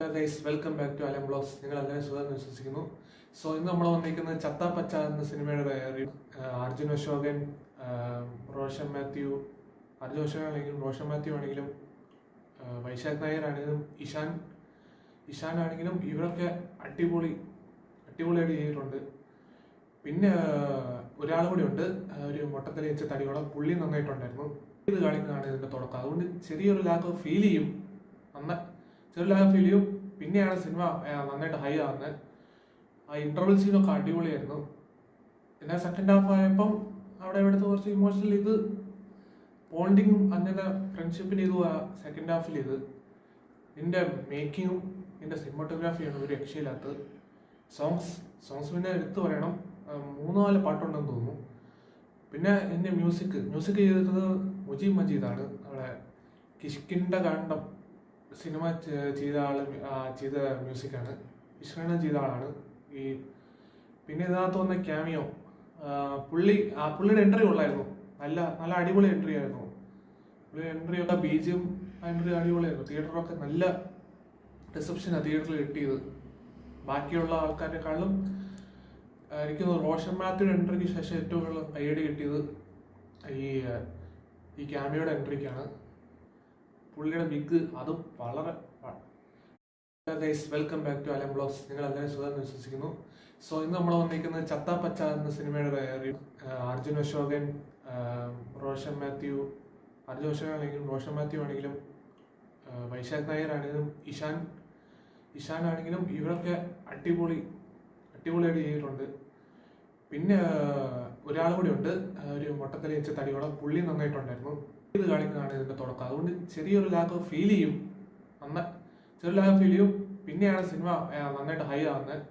Guys welcome back to Alam blogs. നിങ്ങൾ എല്ലാവരും സുഖം വിശ്വസിക്കുന്നു. സോ ഇന്ന് നമ്മൾ വന്നിരിക്കുന്നത് ചത്താ പച്ച എന്ന സിനിമയുടെ അർജുൻ അശോകൻ, റോഷൻ മാത്യു, അർജുൻ അശോകൻ ആണെങ്കിലും റോഷൻ മാത്യു ആണെങ്കിലും വൈശാഖ് നായർ ആണെങ്കിലും ഇഷാൻ ആണെങ്കിലും ഇവരൊക്കെ അടിപൊളിയായിട്ട് ചെയ്തിട്ടുണ്ട്. പിന്നെ ഒരാൾ കൂടി ഉണ്ട്, ഒരു മൊട്ടത്തലി വെച്ച തടിയോളം പുള്ളി നന്നായിട്ടുണ്ടായിരുന്നു. ഇത് കാണിക്കുന്നതാണ് ഇതിന്റെ തുടക്കം. അതുകൊണ്ട് ചെറിയൊരു ലാഗ് ഫീൽ ചെയ്യും, പിന്നെയാണ് സിനിമ നന്നായിട്ട് ഹൈ ആവുന്നത്. ആ ഇന്റർവൽ സീനൊക്കെ അടിപൊളിയായിരുന്നു. പിന്നെ സെക്കൻഡ് ഹാഫ് ആയപ്പം അവിടെ ഇവിടുത്തെ കുറച്ച് ഇമോഷണൽ ഇത് ബോണ്ടിങ്ങും അങ്ങനെ ഫ്രണ്ട്ഷിപ്പിന് ഇതും സെക്കൻഡ് ഹാഫിൽ ഇതിന്റെ മേക്കിങ്ങും ഇതിന്റെ സിനിമാറ്റോഗ്രാഫിയാണ് ഒരു രക്ഷയില്ലാത്തത്. സോങ്സ് പിന്നെ എടുത്തു പറയണം, 3-4 പാട്ടുണ്ടെന്ന് തോന്നുന്നു. പിന്നെ എൻ്റെ മ്യൂസിക് ചെയ്തത് മുജീബ് മജീദാണ്. അവിടെ കിഷ്കിണ്ട കാണ്ഡം സിനിമ ചെയ്ത മ്യൂസിക്കാണ്, വിശ്വനാഥൻ ചെയ്ത ആളാണ്. പിന്നെ ഇതിനകത്ത് വന്ന ക്യാമിയോ, പുള്ളിയുടെ എൻട്രി ഉള്ളായിരുന്നു, നല്ല അടിപൊളി എൻട്രി ആയിരുന്നു. പുള്ളിയുടെ എൻട്രി ഒക്കെ ബീജും എൻട്രി അടിപൊളിയായിരുന്നു. തിയേറ്ററൊക്കെ നല്ല റിസപ്ഷനാണ് തിയേറ്ററിൽ കിട്ടിയത്. ബാക്കിയുള്ള ആൾക്കാരെക്കാളും എനിക്ക് റോഷൻ മാത്യുടെ എൻട്രിക്ക് ശേഷം ഏറ്റവും കൂടുതൽ കൈയടി കിട്ടിയത് ഈ ക്യാമിയോയുടെ എൻട്രിക്കാണ്. പുള്ളിയുടെ വിഗ് അതും വളരെ. Welcome back to Alam blogs. നിങ്ങൾ എല്ലാവരും സുഖം വിശ്വസിക്കുന്നു. സോ ഇന്ന് നമ്മൾ വന്നിരിക്കുന്നത് ചത്താ പച്ച എന്ന സിനിമയുടെ അർജുൻ അശോകൻ, റോഷൻ മാത്യു ആണെങ്കിലും വൈശാഖ് നായർ ആണെങ്കിലും ഇഷാൻ ആണെങ്കിലും ഇവരൊക്കെ അടിപൊളിയായിട്ട് ചെയ്തിട്ടുണ്ട്. പിന്നെ ഒരാൾ കൂടി ഉണ്ട്, ഒരു മൊട്ടത്തലി വെച്ച തടിയോളം പുള്ളി നന്നായിട്ടുണ്ടായിരുന്നു. ഇത് കാണിക്കുന്നതാണ് ഇതിന്റെ തുടക്കം. അതുകൊണ്ട് ചെറിയൊരു ലാഗ് ഫീൽ ചെയ്യും, പിന്നെയാണ് സിനിമ നന്നായിട്ട് ഹൈ ആവുന്നത്.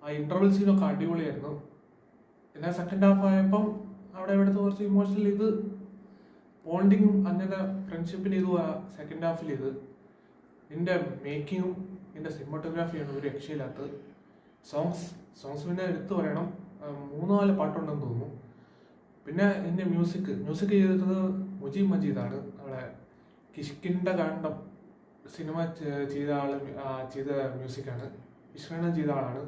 ആ ഇന്റർവൽ സീനൊക്കെ അടിപൊളിയായിരുന്നു. പിന്നെ സെക്കൻഡ് ഹാഫ് ആയപ്പം അവിടെ ഇവിടുത്തെ കുറച്ച് ഇമോഷണൽ ഇത് ബോണ്ടിങ്ങും അങ്ങനെ ഫ്രണ്ട്ഷിപ്പിന് ഇതും സെക്കൻഡ് ഹാഫിൽ ഇതിന്റെ മേക്കിങ്ങും ഇതിന്റെ സിനിമാറ്റോഗ്രാഫിയാണ് ഒരു രക്ഷയില്ലാത്തത്. സോങ്സ് പിന്നെ എടുത്തു പറയണം, 3-4 പാട്ടുണ്ടെന്ന് തോന്നുന്നു. പിന്നെ എൻ്റെ മ്യൂസിക് ചെയ്തത് മുജീബ് മജീദാണ്. അവിടെ കിഷ്കിണ്ട കാണ്ഡം സിനിമ ചെയ്ത മ്യൂസിക്കാണ്, വിശ്വനാഥൻ ചെയ്ത ആളാണ്.